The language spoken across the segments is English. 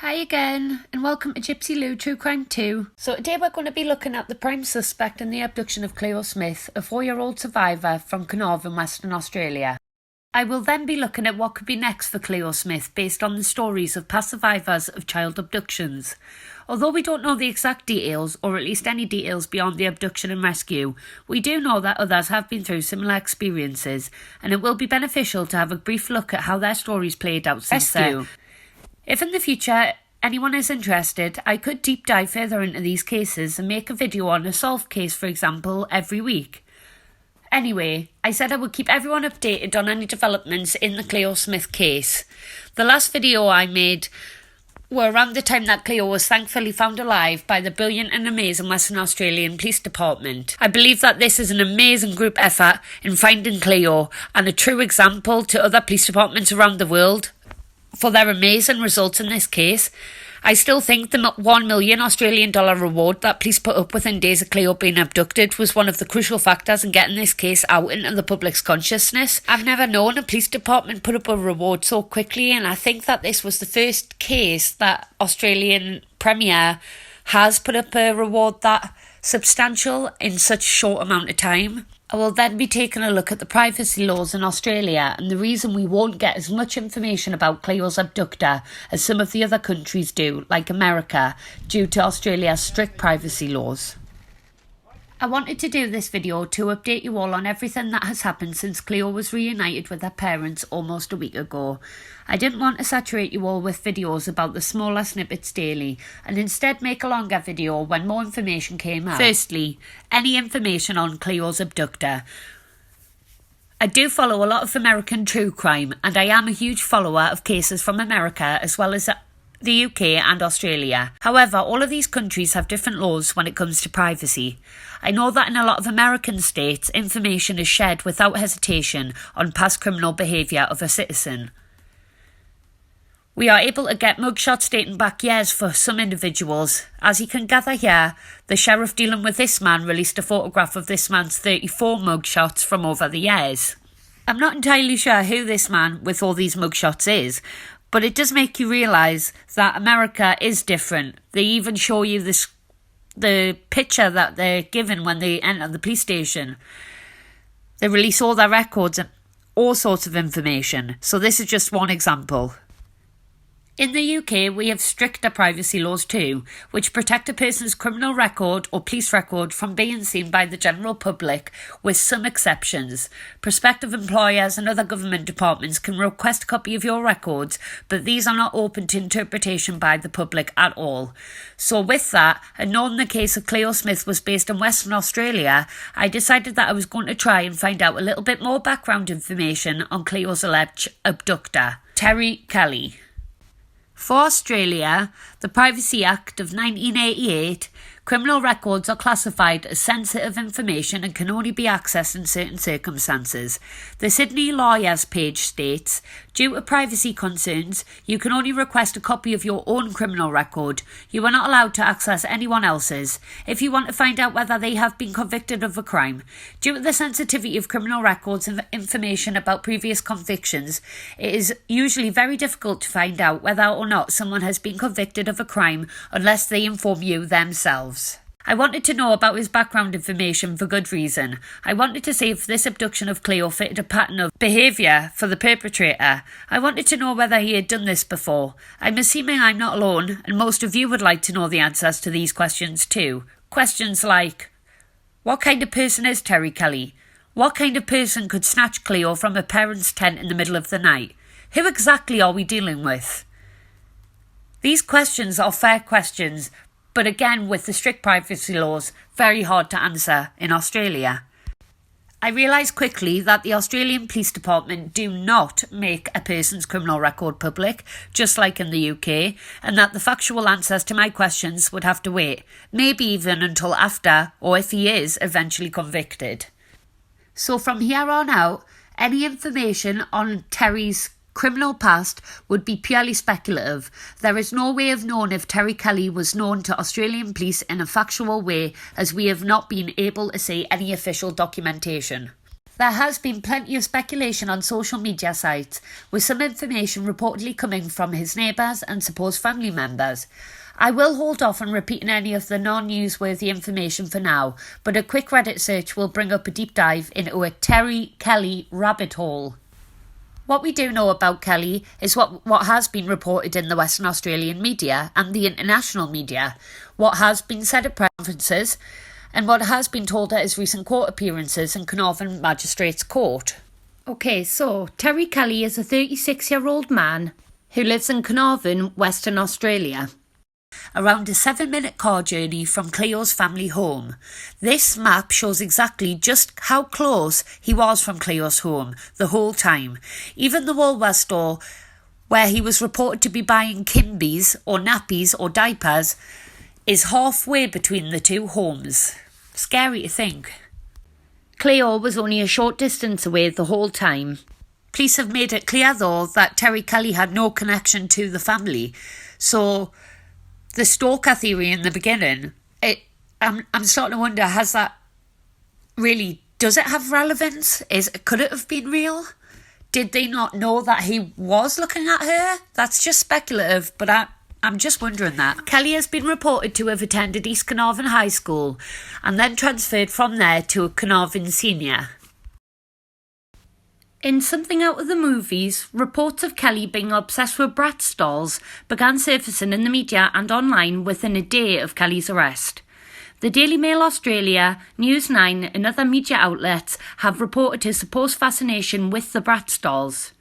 Hi again, and welcome to Gypsy Lou True Crime 2. So today we're going to be looking at the prime suspect in the abduction of Cleo Smith, a 4-year-old survivor from Carnarvon, Western Australia. I will then be looking at what could be next for Cleo Smith based on the stories of past survivors of child abductions. Although we don't know the exact details, or at least any details beyond the abduction and rescue, we do know that others have been through similar experiences, and it will be beneficial to have a brief look at how their stories played out since then. If in the future anyone is interested, I could deep dive further into these cases and make a video on a solved case, for example, every week. Anyway, I said I would keep everyone updated on any developments in the Cleo Smith case. The last video I made were around the time that Cleo was thankfully found alive by the brilliant and amazing Western Australian Police Department. I believe that this is an amazing group effort in finding Cleo and a true example to other police departments around the world for their amazing results in this case. I still think the $1 million Australian dollar reward that police put up within days of Cleo being abducted was one of the crucial factors in getting this case out into the public's consciousness. I've never known a police department put up a reward so quickly, and I think that this was the first case that Australian Premier has put up a reward that substantial in such a short amount of time. I will then be taking a look at the privacy laws in Australia and the reason we won't get as much information about Cleo's abductor as some of the other countries do, like America, due to Australia's strict privacy laws. I wanted to do this video to update you all on everything that has happened since Cleo was reunited with her parents almost a week ago. I didn't want to saturate you all with videos about the smaller snippets daily, and instead make a longer video when more information came out. Firstly, any information on Cleo's abductor. I do follow a lot of American true crime, and I am a huge follower of cases from America as well as the UK and Australia. However, all of these countries have different laws when it comes to privacy. I know that in a lot of American states, information is shared without hesitation on past criminal behaviour of a citizen. We are able to get mugshots dating back years for some individuals. As you can gather here, the sheriff dealing with this man released a photograph of this man's 34 mugshots from over the years. I'm not entirely sure who this man with all these mugshots is, but it does make you realise that America is different. They even show you the picture that they're given when they enter the police station. They release all their records and all sorts of information. So this is just one example. In the UK, we have stricter privacy laws too, which protect a person's criminal record or police record from being seen by the general public, with some exceptions. Prospective employers and other government departments can request a copy of your records, but these are not open to interpretation by the public at all. So with that, and knowing the case of Cleo Smith was based in Western Australia, I decided that I was going to try and find out a little bit more background information on Cleo's alleged abductor, Terry Kelly. For Australia, the Privacy Act of 1988, criminal records are classified as sensitive information and can only be accessed in certain circumstances. The Sydney Lawyers page states, due to privacy concerns, you can only request a copy of your own criminal record. You are not allowed to access anyone else's. If you want to find out whether they have been convicted of a crime, due to the sensitivity of criminal records and information about previous convictions, it is usually very difficult to find out whether or not someone has been convicted of a crime unless they inform you themselves. I wanted to know about his background information for good reason. I wanted to see if this abduction of Cleo fitted a pattern of behaviour for the perpetrator. I wanted to know whether he had done this before. I'm assuming I'm not alone, and most of you would like to know the answers to these questions too. Questions like, what kind of person is Terry Kelly? What kind of person could snatch Cleo from her parents' tent in the middle of the night? Who exactly are we dealing with? These questions are fair questions, but again, with the strict privacy laws, very hard to answer in Australia. I realised quickly that the Australian Police Department do not make a person's criminal record public, just like in the UK, and that the factual answers to my questions would have to wait, maybe even until after, or if he is eventually convicted. So from here on out, any information on Terry's criminal past would be purely speculative. There is no way of knowing if Terry Kelly was known to Australian police in a factual way, as we have not been able to see any official documentation. There has been plenty of speculation on social media sites, with some information reportedly coming from his neighbours and supposed family members. I will hold off on repeating any of the non-newsworthy information for now, but a quick Reddit search will bring up a deep dive into a Terry Kelly rabbit hole. What we do know about Kelly is what has been reported in the Western Australian media and the international media, what has been said at conferences, and what has been told at his recent court appearances in Carnarvon Magistrates Court. Okay, so Terry Kelly is a 36-year-old man who lives in Carnarvon, Western Australia. Around a 7-minute car journey from Cleo's family home. This map shows exactly just how close he was from Cleo's home the whole time. Even the Woolworths store, where he was reported to be buying Kimbies or nappies or diapers, is halfway between the two homes. Scary to think. Cleo was only a short distance away the whole time. Police have made it clear, though, that Terry Kelly had no connection to the family. So the Stalker Theory in the beginning, I'm starting to wonder, has that really, does it have relevance? Could it have been real? Did they not know that he was looking at her? That's just speculative, but I'm just wondering that. Kelly has been reported to have attended East Carnarvon High School and then transferred from there to Carnarvon Senior. In something out of the movies, reports of Kelly being obsessed with Bratz dolls began surfacing in the media and online within a day of Kelly's arrest. The Daily Mail Australia, News 9 and other media outlets have reported his supposed fascination with the Bratz dolls.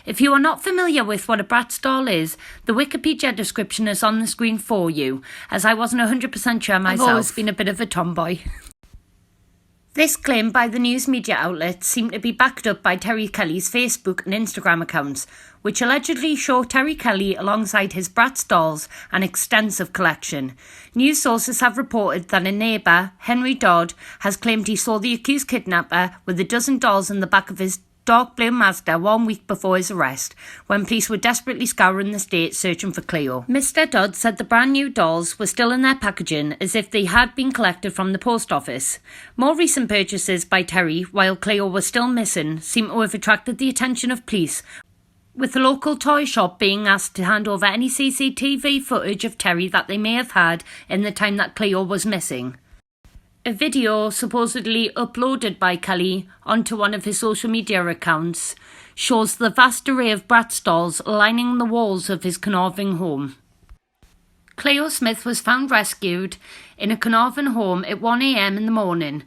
If you are not familiar with what a Bratz doll is, the Wikipedia description is on the screen for you, as I wasn't 100% sure myself. I've always been a bit of a tomboy. This claim by the news media outlets seemed to be backed up by Terry Kelly's Facebook and Instagram accounts, which allegedly show Terry Kelly alongside his Bratz dolls an extensive collection. News sources have reported that a neighbour, Henry Dodd, has claimed he saw the accused kidnapper with a dozen dolls in the back of his dark blue Mazda 1 week before his arrest, when police were desperately scouring the state searching for Cleo. Mr. Dodd said the brand new dolls were still in their packaging as if they had been collected from the post office. More recent purchases by Terry, while Cleo was still missing, seem to have attracted the attention of police, with the local toy shop being asked to hand over any CCTV footage of Terry that they may have had in the time that Cleo was missing. A video supposedly uploaded by Kelly onto one of his social media accounts shows the vast array of Bratz dolls lining the walls of his Carnarvon home. Cleo Smith was found rescued in a Carnarvon home at 1 a.m. in the morning.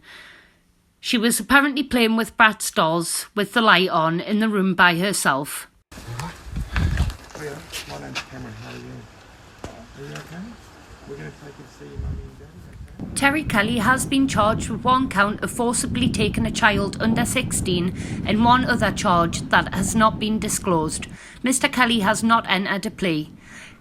She was apparently playing with Bratz dolls with the light on in the room by herself. Cleo, my name's Cameron. How are you? Are you okay? We're going to take you to see your mummy and daddy. Terry Kelly has been charged with one count of forcibly taking a child under 16 and one other charge that has not been disclosed. Mr. Kelly has not entered a plea.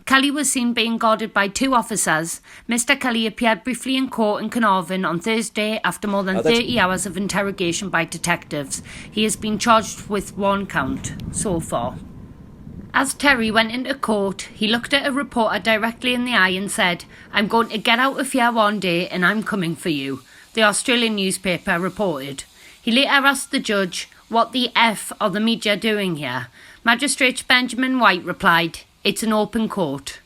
Kelly was seen being guarded by 2 officers. Mr. Kelly appeared briefly in court in Carnarvon on Thursday after more than 30 hours of interrogation by detectives. He has been charged with 1 count so far. As Terry went into court, he looked at a reporter directly in the eye and said, "I'm going to get out of here one day and I'm coming for you," the Australian newspaper reported. He later asked the judge, "What the F are the media doing here?" Magistrate Benjamin White replied, "It's an open court."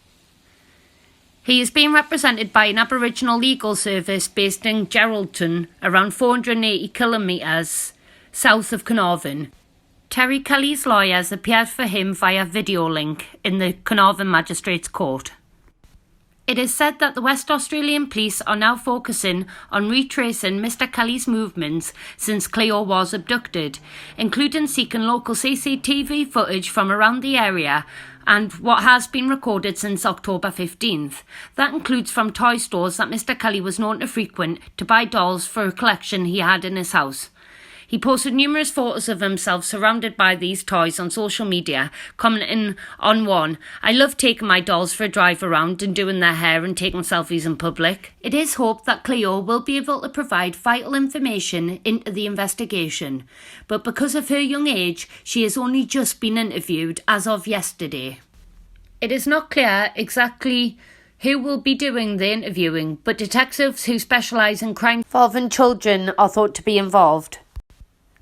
He is being represented by an Aboriginal legal service based in Geraldton, around 480 kilometres south of Carnarvon. Terry Kelly's lawyers appeared for him via video link in the Carnarvon Magistrates Court. It is said that the West Australian police are now focusing on retracing Mr. Kelly's movements since Cleo was abducted, including seeking local CCTV footage from around the area and what has been recorded since October 15th. That includes from toy stores that Mr. Kelly was known to frequent to buy dolls for a collection he had in his house. He posted numerous photos of himself surrounded by these toys on social media, commenting on one, "I love taking my dolls for a drive around and doing their hair and taking selfies in public." It is hoped that Cleo will be able to provide vital information into the investigation, but because of her young age, she has only just been interviewed as of yesterday. It is not clear exactly who will be doing the interviewing, but detectives who specialise in crime involving children are thought to be involved.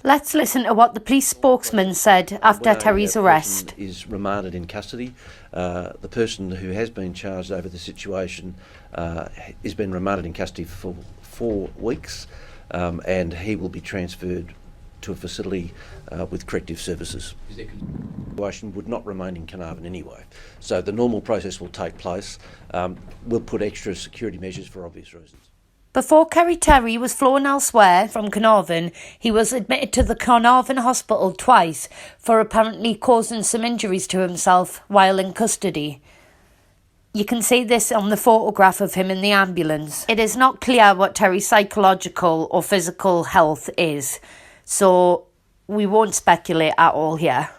Let's listen to what the police spokesman said after Terry's arrest. Is remanded in custody. The person who has been charged over the situation has been remanded in custody for 4 weeks, and he will be transferred to a facility with corrective services. The situation would not remain in Carnarvon anyway, so the normal process will take place. We'll put extra security measures for obvious reasons. Before Kerry Terry was flown elsewhere from Carnarvon, he was admitted to the Carnarvon hospital twice for apparently causing some injuries to himself while in custody. You can see this on the photograph of him in the ambulance. It is not clear what Terry's psychological or physical health is, so we won't speculate at all here.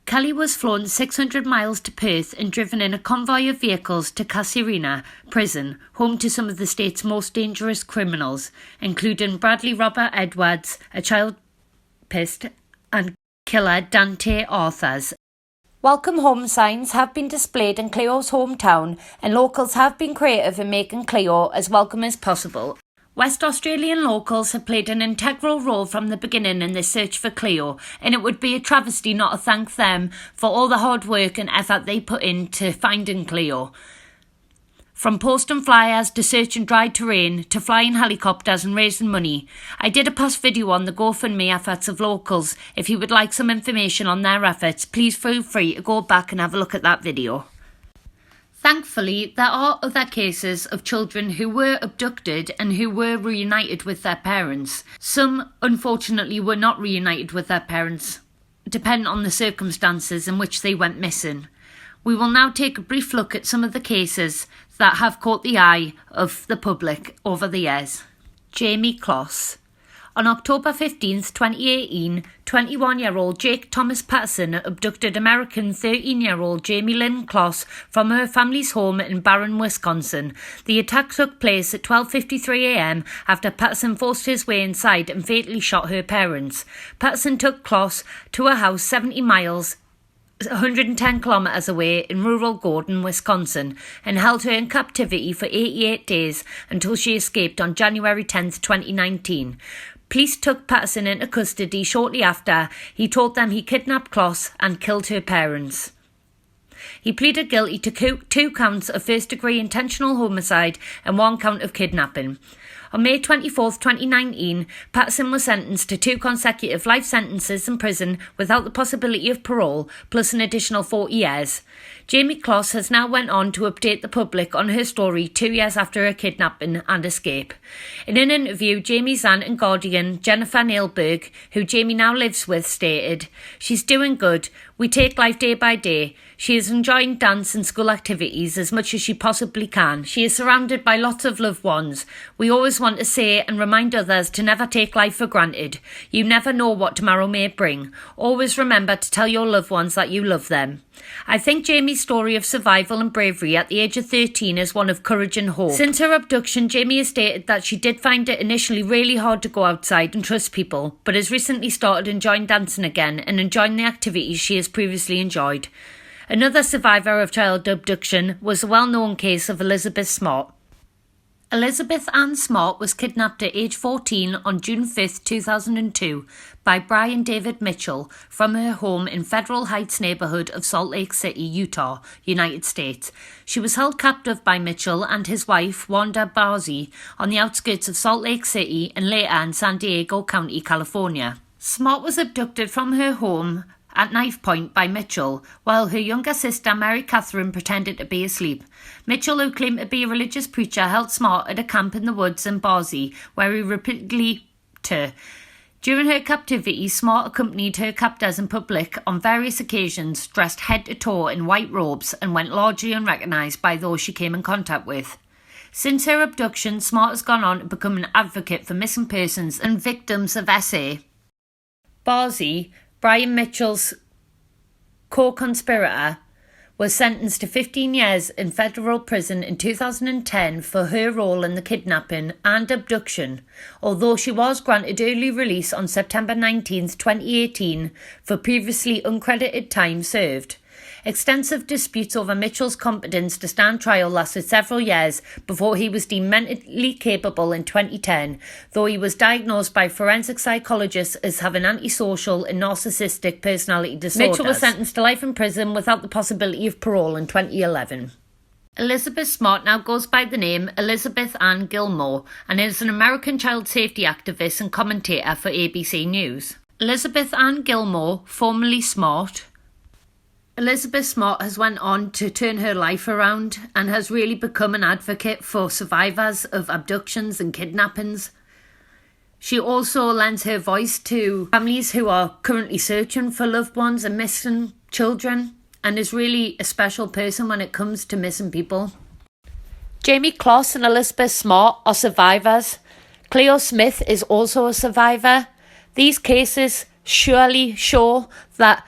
Kelly was flown 600 miles to Perth and driven in a convoy of vehicles to Casuarina prison, home to some of the state's most dangerous criminals, including Bradley Robert Edwards, a child rapist, and killer Dante Arthurs. Welcome home signs have been displayed in Cleo's hometown, and locals have been creative in making Cleo as welcome as possible. West Australian locals have played an integral role from the beginning in this search for Cleo, and it would be a travesty not to thank them for all the hard work and effort they put into finding Cleo. From posting flyers to searching dry terrain to flying helicopters and raising money. I did a past video on the GoFundMe efforts of locals. If you would like some information on their efforts, please feel free to go back and have a look at that video. Thankfully, there are other cases of children who were abducted and who were reunited with their parents. Some, unfortunately, were not reunited with their parents, depending on the circumstances in which they went missing. We will now take a brief look at some of the cases that have caught the eye of the public over the years. Jamie Kloss. On October 15th, 2018, 21-year-old Jake Thomas Patterson abducted American 13-year-old Jamie Lynn Kloss from her family's home in Barron, Wisconsin. The attack took place at 12:53 a.m. after Patterson forced his way inside and fatally shot her parents. Patterson took Kloss to a house 70 miles 110 kilometres away in rural Gordon, Wisconsin, and held her in captivity for 88 days until she escaped on January 10, 2019. Police took Patterson into custody shortly after. He told them he kidnapped Kloss and killed her parents. He pleaded guilty to 2 counts of first-degree intentional homicide and 1 count of kidnapping. On May 24, 2019, Patterson was sentenced to 2 consecutive life sentences in prison without the possibility of parole, plus an additional 40 years. Jamie Kloss has now went on to update the public on her story 2 years after her kidnapping and escape. In an interview, Jamie's aunt and guardian, Jennifer Nailberg, who Jamie now lives with, stated, "She's doing good. We take life day by day. She is enjoying dance and school activities as much as she possibly can. She is surrounded by lots of loved ones. We always want to say and remind others to never take life for granted. You never know what tomorrow may bring. Always remember to tell your loved ones that you love them." I think Jamie's story of survival and bravery at the age of 13 is one of courage and hope. Since her abduction, Jamie has stated that she did find it initially really hard to go outside and trust people, but has recently started enjoying dancing again and enjoying the activities she has previously enjoyed. Another survivor of child abduction was the well-known case of Elizabeth Smart. Elizabeth Ann Smart was kidnapped at age 14 on June 5, 2002 by Brian David Mitchell from her home in Federal Heights neighborhood of Salt Lake City, Utah, United States. She was held captive by Mitchell and his wife, Wanda Barzy, on the outskirts of Salt Lake City and later in San Diego County, California. Smart was abducted from her home at knife point by Mitchell, while her younger sister Mary Catherine pretended to be asleep. Mitchell, who claimed to be a religious preacher, held Smart at a camp in the woods in Barzy, where he repeatedly raped her. During her captivity, Smart accompanied her captors in public on various occasions, dressed head to toe in white robes, and went largely unrecognised by those she came in contact with. Since her abduction, Smart has gone on to become an advocate for missing persons and victims of SA. Barzy, Brian Mitchell's co-conspirator, was sentenced to 15 years in federal prison in 2010 for her role in the kidnapping and abduction, although she was granted early release on September 19, 2018 for previously uncredited time served. Extensive disputes over Mitchell's competence to stand trial lasted several years before he was deemed mentally capable in 2010, though he was diagnosed by forensic psychologists as having antisocial and narcissistic personality disorders. Mitchell was sentenced to life in prison without the possibility of parole in 2011. Elizabeth Smart now goes by the name Elizabeth Ann Gilmore and is an American child safety activist and commentator for ABC News. Elizabeth Ann Gilmore, formerly Smart. Elizabeth Smart has went on to turn her life around and has really become an advocate for survivors of abductions and kidnappings. She also lends her voice to families who are currently searching for loved ones and missing children, and is really a special person when it comes to missing people. Jamie Kloss and Elizabeth Smart are survivors. Cleo Smith is also a survivor. These cases surely show that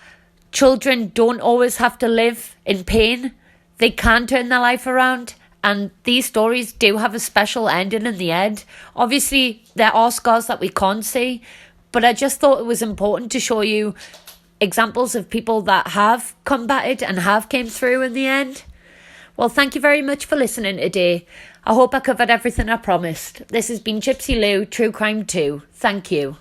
children don't always have to live in pain. They can turn their life around, and these stories do have a special ending in the end. Obviously, there are scars that we can't see, but I just thought it was important to show you examples of people that have combated and have came through in the end. Well, thank you very much for listening today. I hope I covered everything I promised. This has been Gypsy Lou, True Crime 2. Thank you.